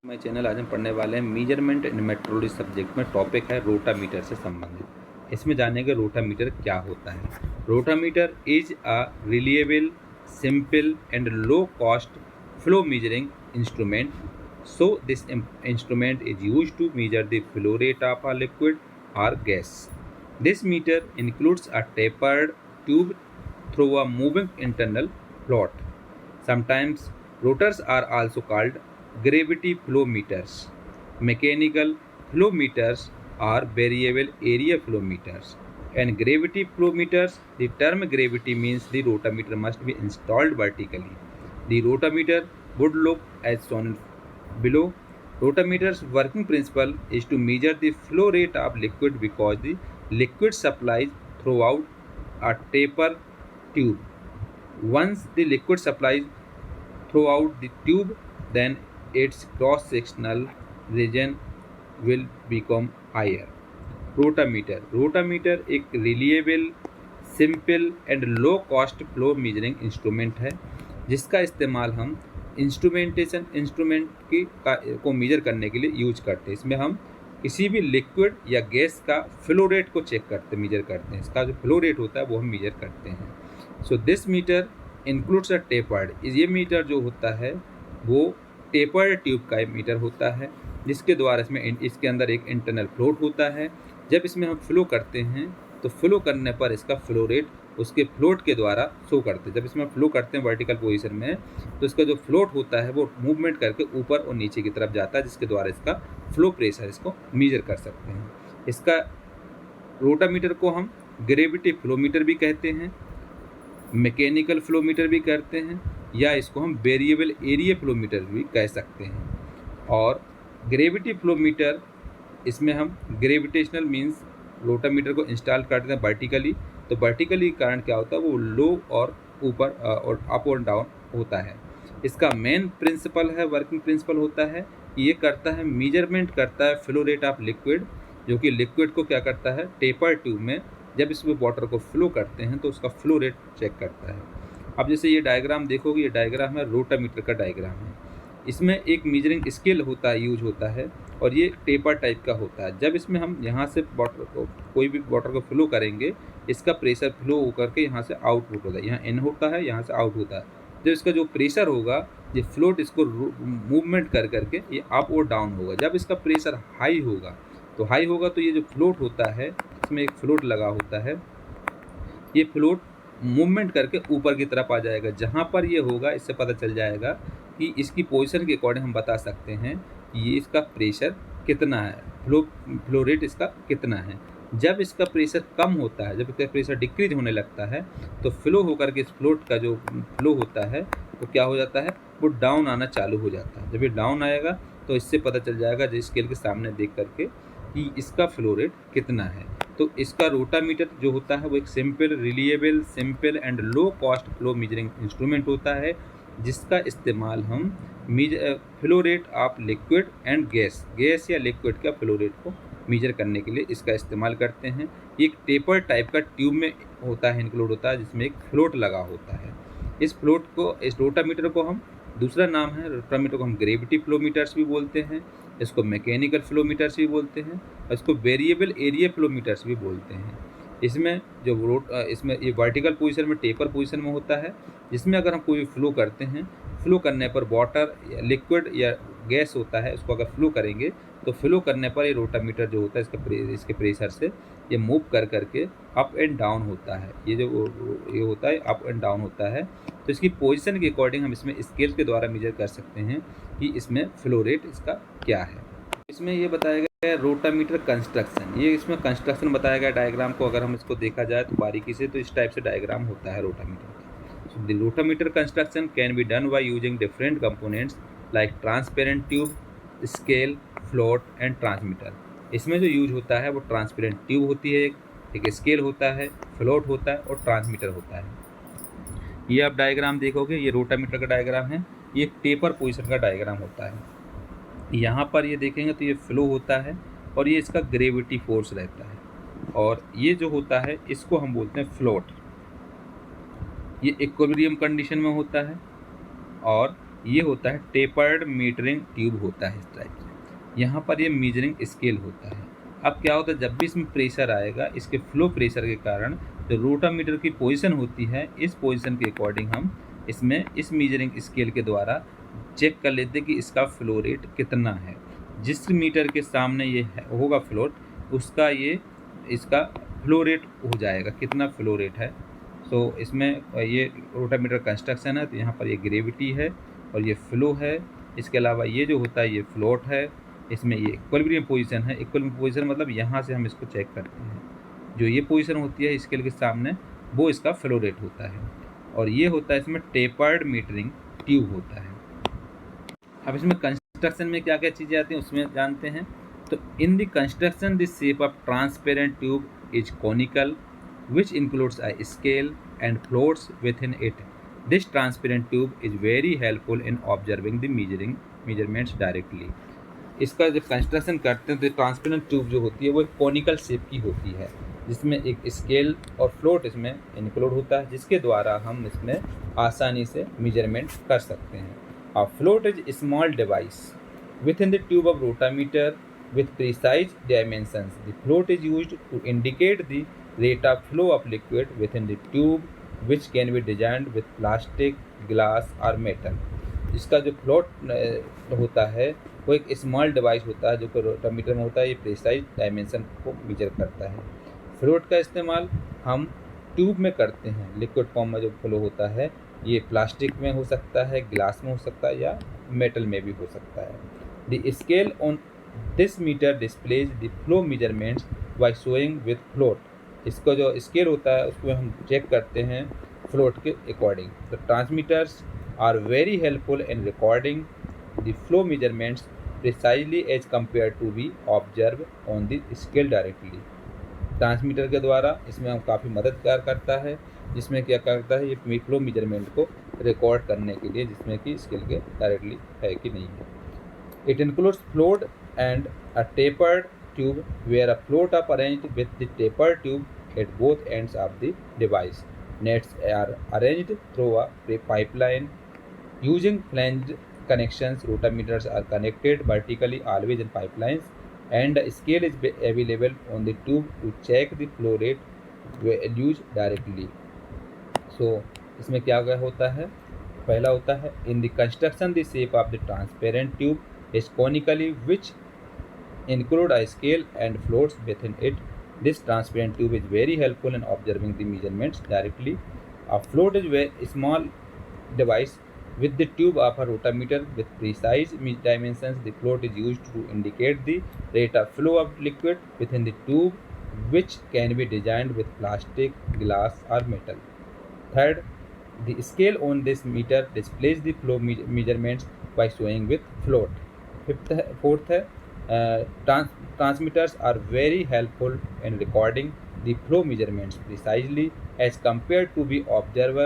मैं चैनल आज हम पढ़ने वाले हैं मीजरमेंट इन मेट्रोलॉजी सब्जेक्ट में टॉपिक है रोटामीटर से संबंधित। इसमें जानेंगे रोटामीटर क्या होता है। Rotameter is a reliable simple and low cost flow measuring instrument. So this instrument is used to measure the flow rate of a liquid और gas. This meter includes a tapered tube through a moving internal float. Sometimes rotors are also called gravity flow meters. Mechanical flow meters are variable area flow meters. And gravity flow meters, the term gravity means the rotameter must be installed vertically. The rotameter would look as shown below. Rotameter's working principle is to measure the flow rate of liquid because the liquid supplies throughout a taper tube. Once the liquid supplies throughout the tube, then its cross-sectional region will become higher. Rotameter एक reliable simple and low cost flow measuring instrument है जिसका इस्तेमाल हम instrument को major करने के लिए use करते हैं। इसमें हम किसी भी लिक्विड या गैस का फ्लो रेट को चेक करते मेजर करते हैं। इसका जो फ्लो रेट होता है वो हम मेजर करते हैं। So this meter includes a tapered. ये मीटर जो होता है वो टेपर्ड ट्यूब का मीटर होता है जिसके द्वारा इसके अंदर एक इंटरनल फ्लोट होता है। जब इसमें हम फ्लो करते हैं तो फ्लो करने पर इसका फ्लो रेट उसके फ्लोट के द्वारा शो करते हैं। जब इसमें फ्लो करते हैं वर्टिकल पोजीशन में तो इसका जो फ्लोट होता है वो मूवमेंट करके ऊपर और नीचे की तरफ जाता है जिसके द्वारा इसका फ्लो प्रेशर इसको मेजर कर सकते हैं। इसका रोटामीटर को हम ग्रेविटी फ्लोमीटर भी कहते हैं, मैकेनिकल फ्लोमीटर भी कहते हैं या इसको हम वेरिएबल एरिया फ्लोमीटर भी कह सकते हैं। और ग्रेविटी फ्लोमीटर इसमें हम ग्रेविटेशनल मींस रोटामीटर को इंस्टॉल करते हैं वर्टिकली। तो वर्टिकली कारण क्या होता है वो लो और ऊपर और अप और डाउन होता है। इसका मेन प्रिंसिपल है वर्किंग प्रिंसिपल होता है ये करता है मेजरमेंट करता है फ्लो रेट ऑफ लिक्विड, जो कि लिक्विड को क्या करता है टेपर ट्यूब में जब इसमें वाटर को फ्लो करते हैं तो उसका फ्लो रेट चेक करता है। अब जैसे ये डायग्राम देखोगे, ये डायग्राम है रोटामीटर का डायग्राम है। इसमें एक मेजरिंग स्केल होता है यूज होता है और ये टेपर टाइप का होता है। जब इसमें हम यहाँ से वाटर को कोई भी वाटर को फ्लो करेंगे इसका प्रेशर फ्लो होकर के यहाँ से आउटपुट होता है। यहाँ इन होता है, यहाँ से आउट होता है। जब इसका जो प्रेशर होगा ये फ्लोट इसको मूवमेंट कर करके ये अप और डाउन होगा। जब इसका प्रेशर हाई होगा तो ये जो फ्लोट होता है इसमें एक फ्लोट लगा होता है, ये फ्लोट मूवमेंट करके ऊपर की तरफ आ जाएगा। जहाँ पर ये होगा इससे पता चल जाएगा कि इसकी पोजीशन के अकॉर्डिंग हम बता सकते हैं ये इसका प्रेशर कितना है, फ्लो रेट इसका कितना है। जब इसका प्रेशर कम होता है, जब इसका प्रेशर डिक्रीज होने लगता है तो फ्लो होकर के इस फ्लोट का जो फ्लो होता है वो क्या हो जाता है वो डाउन आना चालू हो जाता है। जब ये डाउन आएगा तो इससे पता चल जाएगा जो स्केल के सामने देख करके कि इसका फ्लो रेट कितना है। तो इसका रोटामीटर जो होता है वो एक reliable simple and low cost flow measuring instrument होता है जिसका इस्तेमाल हम flow rate of liquid and gas या लिक्विड का फ्लो रेट को मेजर करने के लिए इसका इस्तेमाल करते हैं। ये एक टेपर टाइप का ट्यूब में होता है, इंक्लूड होता है जिसमें एक फ्लोट लगा होता है। इस रोटामीटर को हम दूसरा नाम है रोटामीटर को हम ग्रेविटी फ्लोमीटर्स भी बोलते हैं, इसको मैकेनिकल फ्लोमीटर्स भी बोलते हैं और इसको वेरिएबल एरिया फ्लोमीटर्स भी बोलते हैं। इसमें इसमें ये वर्टिकल पोजीशन में टेपर पोजीशन में होता है जिसमें अगर हम कोई फ्लो करते हैं, फ्लो करने पर वाटर या लिक्विड या गैस होता है उसको अगर फ्लो करेंगे तो फ्लो करने पर ये रोटामीटर जो होता है इसके प्रेशर से ये मूव कर करके अप एंड डाउन होता है। ये होता है अप एंड डाउन होता है। तो इसकी पोजीशन के अकॉर्डिंग हम इसमें स्केल के द्वारा मेजर कर सकते हैं कि इसमें फ्लो रेट इसका क्या है। इसमें ये बताया गया है रोटामीटर कंस्ट्रक्शन। ये इसमें कंस्ट्रक्शन बताया गया डायग्राम को अगर हम इसको देखा जाए तो बारीकी से तो इस टाइप से डायग्राम होता है रोटामीटर का। So the rotameter construction can be done by using different components like transparent tube, scale, float and transmitter. इसमें जो यूज होता है वो ट्रांसपेरेंट ट्यूब होती है, एक स्केल होता है, फ्लोट होता है और ट्रांसमीटर होता है। ये आप डायग्राम देखोगे, ये रोटामीटर का डायग्राम है, ये एक टेपर पोजीशन का डायग्राम होता है। यहाँ पर ये देखेंगे तो ये फ्लो होता है और ये इसका ग्रेविटी फोर्स रहता है और ये जो होता है इसको हम बोलते हैं फ्लोट। ये इक्विलिब्रियम कंडीशन में होता है और ये होता है टेपर्ड मीटरिंग ट्यूब होता है इस टाइप से। यहाँ पर ये मीजरिंग स्केल होता है। अब क्या होता है, जब भी इसमें प्रेशर आएगा, इसके फ्लो प्रेशर के कारण जो रोटामीटर की पोजीशन होती है, इस पोजीशन के अकॉर्डिंग हम इसमें इस मीजरिंग स्केल के द्वारा चेक कर लेते हैं कि इसका फ्लो रेट कितना है। जिस मीटर के सामने ये होगा फ्लोट, उसका ये इसका फ्लो रेट हो जाएगा, कितना फ्लो रेट है। सो इसमें ये रोटामीटर कंस्ट्रक्शन है, तो यहाँ पर ये ग्रेविटी है और ये फ्लो है। इसके अलावा ये जो होता है ये फ्लोट है, इसमें ये इक्विलिब्रियम पोजीशन है। इक्विलिब्रियम पोजीशन मतलब यहाँ से हम इसको चेक करते हैं, जो ये पोजीशन होती है स्केल के सामने, वो इसका फ्लो रेट होता है। और ये होता है इसमें टेपर्ड मीटरिंग ट्यूब होता है। अब इसमें कंस्ट्रक्शन में क्या क्या चीज़ें आती हैं उसमें जानते हैं। तो in the construction the shape of transparent tube is conical which includes a scale and floats within it. This transparent tube is very helpful in observing the measurements directly. इसका जब कंस्ट्रक्शन करते हैं तो ट्रांसपेरेंट ट्यूब जो होती है वो एक कॉनिकल शेप की होती है, जिसमें एक स्केल और फ्लोट इसमें इंक्लूड होता है, जिसके द्वारा हम इसमें आसानी से मेजरमेंट कर सकते हैं। A float is a small device within the tube of rotameter with precise dimensions. The float is used to indicate the rate of flow of liquid within the tube, which can be designed with plastic, glass or metal. इसका जो float होता है वो एक small device होता है जो कि रोटामीटर में होता है। ये प्रेसाइज डायमेंशन को मेजर करता है। फ्लोट का इस्तेमाल हम ट्यूब में करते हैं। लिक्विड फॉर्म में जो फ्लो होता है ये प्लास्टिक में हो सकता है, ग्लास में हो सकता है या मेटल में भी हो सकता है। The scale on this meter displays the flow measurements by showing with float. इसका जो स्केल होता है उसको हम चेक करते हैं फ्लोट के according. The transmitters are very helpful in recording the flow measurements precisely as compare to be observe on the scale directly. Transmitter के द्वारा इसमें हम काफ़ी मददगार करता है, जिसमें क्या करता है ये फ्लो मेजरमेंट को रिकॉर्ड करने के लिए, जिसमें कि स्केल के डायरेक्टली है कि नहीं है। It includes float and a tapered tube where a float are arranged with the tapered tube at both ends of the device. Nets are arranged through a pipeline using flanged connections. Rotameters are connected vertically always in pipelines, and a scale is available on the tube to check the flow rate values directly. So इसमें क्या होता है, पहला होता है in the construction the shape of the transparent tube is conically which include a scale and floats within it. This transparent tube is very helpful in observing the measurements directly. A float is a small device with the tube of a rotameter with precise dimensions. The float is used to indicate the rate of flow of liquid within the tube, which can be designed with plastic, glass or metal. Third, the scale on this meter displays the flow measurements by showing with float. Fourth है transmitters are very helpful in recording the flow measurements precisely as compared to the observer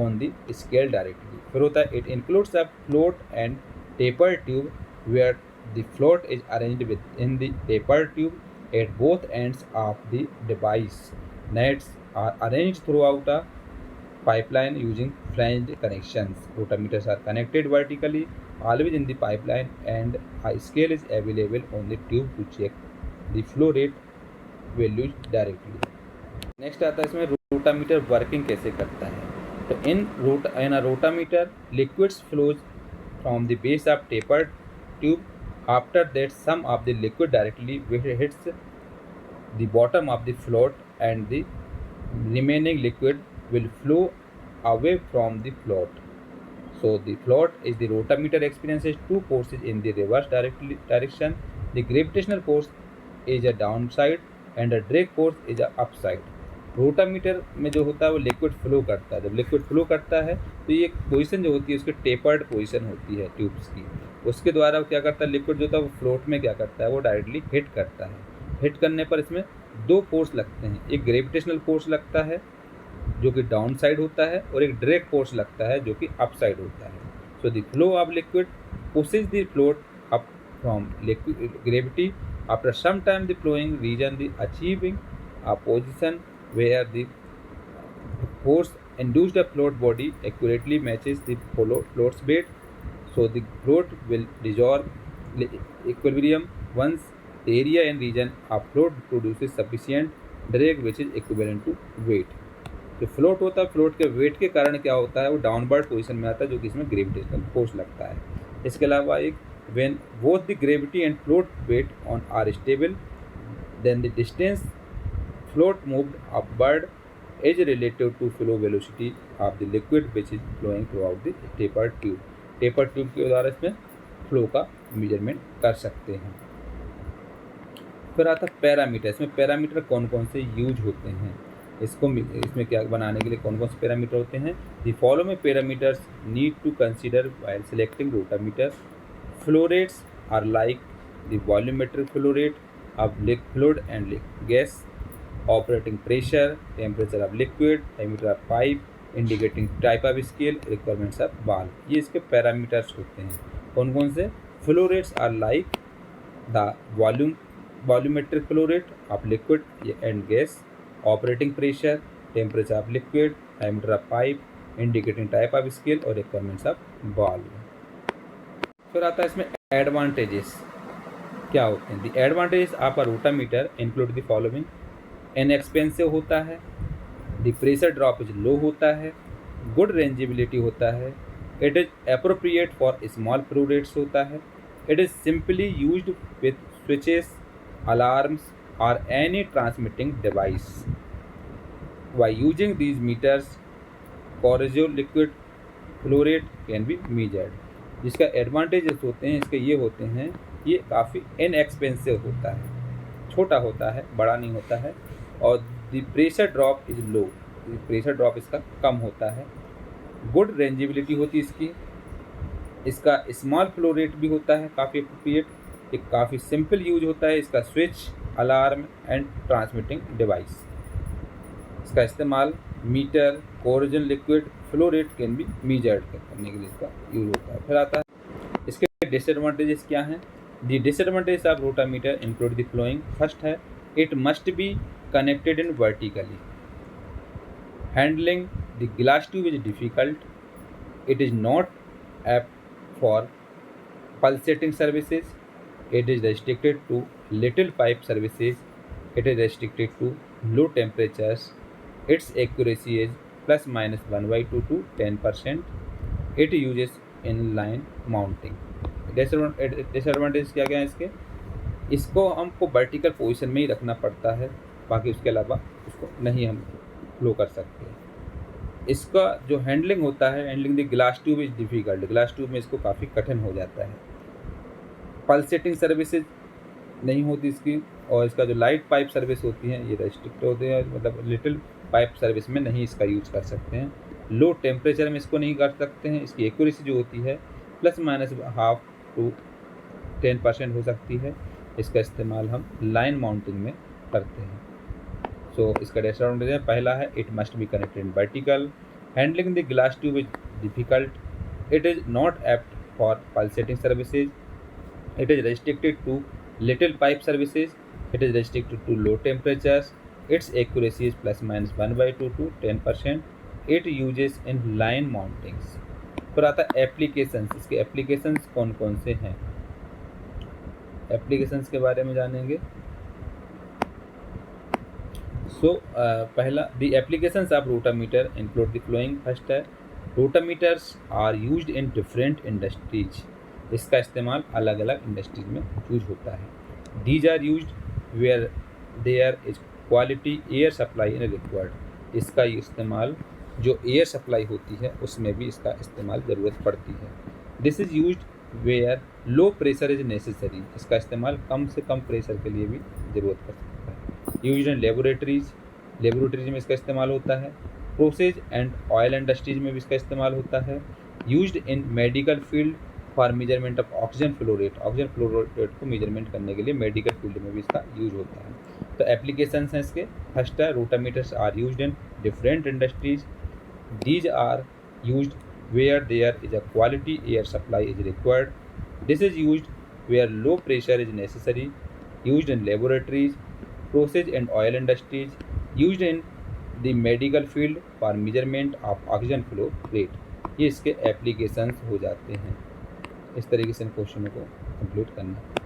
on the scale directly. फिर होता है it includes a float and tapered tube where the float is arranged within the tapered tube at both ends of the device. Nets are arranged throughout a pipeline using flanged connections. Rotameters are connected vertically always in the pipeline, and a scale is available on the tube to check the flow rate values directly. Next आता है इसमें rotameter working कैसे करता है। तो इन a rotameter liquids flows from the base of tapered tube. After that some of the liquid directly hits the bottom of the float and the remaining liquid will flow away from the float. So the float is the rotameter experiences two forces in the reverse direction. The gravitational force is a downside and a drag force is a upside. Rotameter में जो होता है वो liquid flow करता है। जब liquid flow करता है तो ये पोजीशन जो होती है उसकी टेपर्ड पोजीशन होती है ट्यूब्स की, उसके द्वारा वो क्या करता है, लिक्विड जो होता है वो फ्लोट में क्या करता है, वो डायरेक्टली हिट करता है। हिट करने पर इसमें दो फोर्स लगते हैं, एक ग्रेविटेशनल फोर्स लगता है जो कि डाउन साइड होता है और एक ड्रैग फोर्स लगता है जो कि अप साइड होता है। So the flow of liquid pushes the float up from gravity. After some time the flowing region the achieving a position where the force induced a float body accurately matches the float's weight. So the float will resolve equilibrium once the area and region of float produces sufficient drag which is equivalent to weight. जो float होता है, float के wait के कारण क्या होता है, वो डाउनवर्ड पोजीशन में आता है, जो कि इसमें ग्रेविटेशनल फोर्स लगता है। इसके अलावा एक when both the gravity and float weight on are stable then the distance float moved upward is relative to flow velocity of the liquid which is flowing throughout the taper tube. Taper tube के द्वारा इसमें flow का measurement कर सकते हैं। फिर आता है पैरामीटर। इसमें पैरामीटर कौन कौन से यूज होते हैं, इसमें क्या बनाने के लिए कौन कौन से पैरामीटर होते हैं। The following parameters need to consider while selecting rotameter. Flow rates are like the volumetric flow rate of fluid and gas, operating pressure, temperature of liquid, diameter of pipe, indicating type of scale, requirements of valve. ये इसके parameters होते हैं। कौन कौन से। Flow rates are like the volumetric flow rate of liquid and gas, operating pressure, temperature of liquid, diameter of pipe, indicating type of scale और requirements of valve. फिर आता है इसमें एडवांटेजेस क्या होते हैं। The advantages of a rotameter include the following. Inexpensive होता है, the pressure drop is low होता है, गुड रेंजिबिलिटी होता है, it is appropriate for small flow rates होता है, it is simply used with switches, alarms or any transmitting device. By using these meters, corrosive liquid flow rate can be measured. जिसका advantages होते हैं इसके ये होते हैं, ये काफ़ी इनएक्सपेंसिव होता है, छोटा होता है, बड़ा नहीं होता है, और the pressure drop is low, pressure drop इसका कम होता है, गुड रेंजिबिलिटी होती है इसकी, इसका स्मॉल फ्लो रेट भी होता है काफ़ी अप्रोप्रिएट, एक काफ़ी सिंपल यूज होता है इसका switch, alarm and transmitting device. इसका इस्तेमाल meter, corrosion liquid flow rate can be measured करने के लिए इसका यूज होता है। फिर आता है इसके डिसएडवांटेजेस क्या हैं। The disadvantage of rotameter include the following. First है, it must be connected in vertically, handling the glass tube is difficult, it is not apt for pulsating services, it is restricted to little pipe services, it is restricted to low temperatures, its accuracy is ±1/2 to 10%, it uses inline mounting। Disadvantage क्या क्या है इसके, इसको हमको vertical position में ही रखना पड़ता है, बाकी उसके अलावा उसको नहीं हम फ्लो कर सकते। इसका जो हैंडलिंग होता है, handling the glass tube is difficult, glass tube में इसको काफ़ी कठिन हो जाता है। पल्सेटिंग सर्विसेज नहीं होती इसकी, और इसका जो लाइट पाइप सर्विस होती हैं ये रेस्ट्रिक्ट होते हैं, मतलब लिटिल पाइप सर्विस में नहीं इसका यूज़ कर सकते हैं। लो टेम्परेचर में इसको नहीं कर सकते हैं। इसकी एक्यूरेसी जो होती है ±1/2 to 10% हो सकती है। इसका इस्तेमाल हम लाइन माउंटिंग में करते हैं। सो इसका डिसएडवांटेज है, पहला है it must be connected in vertical, handling the glass tube is difficult, it is not apt for pulsating services, it is restricted to little pipe services, it is restricted to low temperatures, its accuracy is ±1/2 to 10%, it uses in line mountings। फिर आता है applications. इसके applications कौन कौन से हैं, applications के बारे में जानेंगे। पहला, the applications of rotameter include the following. First है, rotameters are used in different industries, इसका इस्तेमाल अलग अलग इंडस्ट्रीज में यूज होता है। These are used where there is quality air supply in required, इसका इस्तेमाल जो एयर सप्लाई होती है उसमें भी इसका इस्तेमाल ज़रूरत पड़ती है। This is used where low pressure is necessary, इसका इस्तेमाल कम से कम प्रेशर के लिए भी ज़रूरत पड़ सकता है। यूज्ड इन लेबोरेटरीज, लेबोरेटरीज में इसका इस्तेमाल होता है। प्रोसेस एंड ऑयल इंडस्ट्रीज में भी इसका इस्तेमाल होता है। Used in medical field for measurement of oxygen flow rate, oxygen flow rate को मेजरमेंट करने के लिए मेडिकल फील्ड में भी इसका यूज होता है। तो एप्लीकेशंस हैं इसके। फर्स्ट है, rotameters are used in different industries, these are used where there is a quality air supply is required, this is used where low pressure is necessary, used in laboratories, process and oil industries, used in the medical field for measurement of oxygen flow rate. ये इसके applications हो जाते हैं। इस तरीके से इन क्वेश्चनों को complete करना है।